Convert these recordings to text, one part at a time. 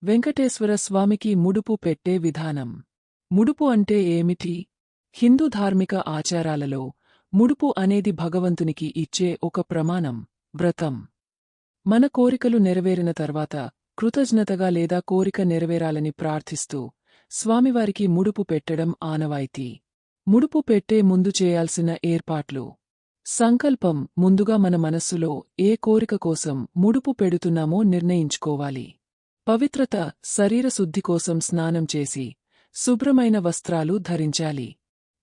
వెంకటేశ్వర స్వామికి ముడుపు పెట్టే విధానం. ముడుపు అంటే ఏమిటి? హిందూ ధార్మిక ఆచారాలలో ముడుపు అనేది భగవంతునికి ఇచ్చే ఒక ప్రమాణం, వ్రతం. మన కోరికలు నెరవేరిన తర్వాత కృతజ్ఞతగా లేదా కోరిక నెరవేరాలని ప్రార్థిస్తూ స్వామివారికి ముడుపు పెట్టడం ఆనవాయితీ. ముడుపు పెట్టే ముందు చేయాల్సిన ఏర్పాట్లు. సంకల్పం. ముందుగా మన మనస్సులో ఏ కోరిక కోసం ముడుపు పెడుతున్నామో నిర్ణయించుకోవాలి. పవిత్రత. శరీర శుద్ధి కోసం స్నానం చేసి శుభ్రమైన వస్త్రాలు ధరించాలి.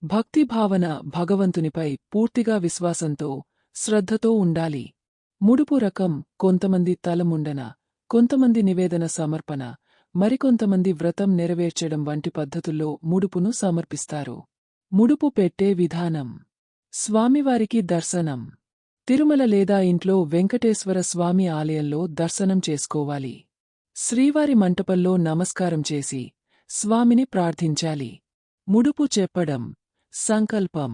భక్తిభావన. భగవంతునిపై పూర్తిగా విశ్వాసంతో, శ్రద్ధతో ఉండాలి. ముడుపు రకం. కొంతమంది తలముండన, కొంతమంది నివేదన సమర్పణ, మరికొంతమంది వ్రతం నెరవేర్చడం వంటి పద్ధతుల్లో ముడుపును సమర్పిస్తారు. ముడుపు పెట్టే విధానం. స్వామివారికి దర్శనం. తిరుమల లేదా ఇంట్లో వెంకటేశ్వర స్వామి ఆలయంలో దర్శనం చేసుకోవాలి. శ్రీవారి మంటపంలో నమస్కారం చేసి స్వామిని ప్రార్థించాలి. ముడుపు చెప్పడం. సంకల్పం.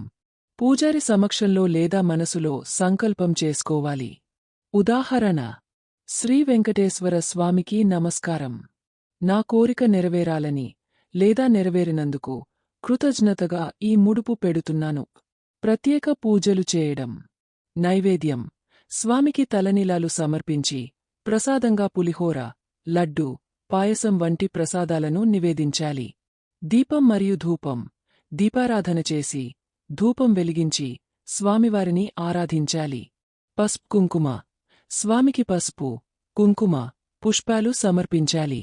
పూజారి సమక్షంలో లేదా మనసులో సంకల్పం చేసుకోవాలి. ఉదాహరణ: శ్రీ వెంకటేశ్వర స్వామికి నమస్కారం. నా కోరిక నెరవేరాలని లేదా నెరవేరినందుకు కృతజ్ఞతగా ఈ ముడుపు పెడుతున్నాను. ప్రత్యేక పూజలు చేయడం. నైవేద్యం. స్వామికి తలనీలాలు సమర్పించి ప్రసాదంగా పులిహోర, లడ్డు, పాయసం వంటి ప్రసాదాలను నివేదించాలి. దీపం మరియు ధూపం. దీపారాధన చేసి ధూపం వెలిగించి స్వామివారిని ఆరాధించాలి. పసుపు కుంకుమ. స్వామికి పసుపు, కుంకుమ, పుష్పాలు సమర్పించాలి.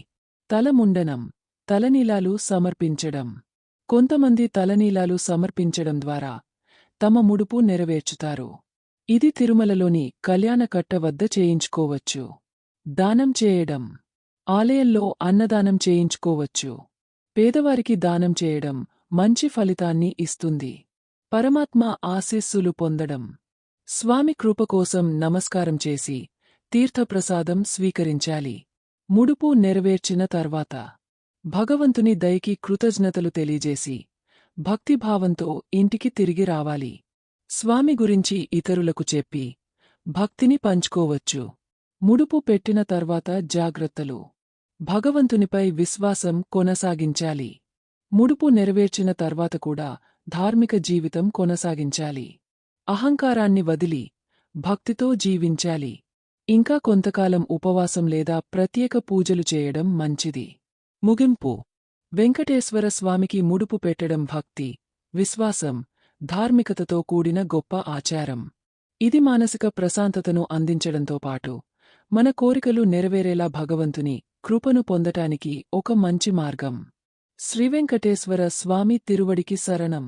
తలముండనం. తలనీలాలు సమర్పించడం. కొంతమంది తలనీలాలు సమర్పించడం ద్వారా తమ ముడుపు నెరవేర్చుతారు. ఇది తిరుమలలోని కళ్యాణకట్ట వద్ద చేయించుకోవచ్చు. దానం చేయడం. ఆలయంలో అన్నదానం చేయించుకోవచ్చు. పేదవారికి దానం చేయడం మంచి ఫలితాన్ని ఇస్తుంది. పరమాత్మ ఆశీస్సులు పొందడం. స్వామి కృప కోసం నమస్కారం చేసి తీర్థప్రసాదం స్వీకరించాలి. ముడుపు నెరవేర్చిన తర్వాత భగవంతుని దయకి కృతజ్ఞతలు తెలియజేసి భక్తిభావంతో ఇంటికి తిరిగి రావాలి. స్వామి గురించి ఇతరులకు చెప్పి భక్తిని పంచుకోవచ్చు. ముడుపు పెట్టిన తర్వాత జాగ్రత్తలు. భగవంతునిపై విశ్వాసం కొనసాగించాలి. ముడుపు నెరవేర్చిన తర్వాత కూడా ధార్మిక జీవితం కొనసాగించాలి. అహంకారాన్ని వదిలి భక్తితో జీవించాలి. ఇంకా కొంతకాలం ఉపవాసం లేదా ప్రత్యేక పూజలు చేయడం మంచిది. ముగింపు. వెంకటేశ్వర స్వామికి ముడుపు పెట్టడం భక్తి, విశ్వాసం, ధార్మికతతో కూడిన గొప్ప ఆచారం. ఇది మానసిక ప్రశాంతతను అందించడంతో పాటు మన కోరికలు నెరవేరేలా భగవంతుని కృపను పొందటానికి ఒక మంచి మార్గం. శ్రీవెంకటేశ్వర స్వామి తిరువడికి శరణం.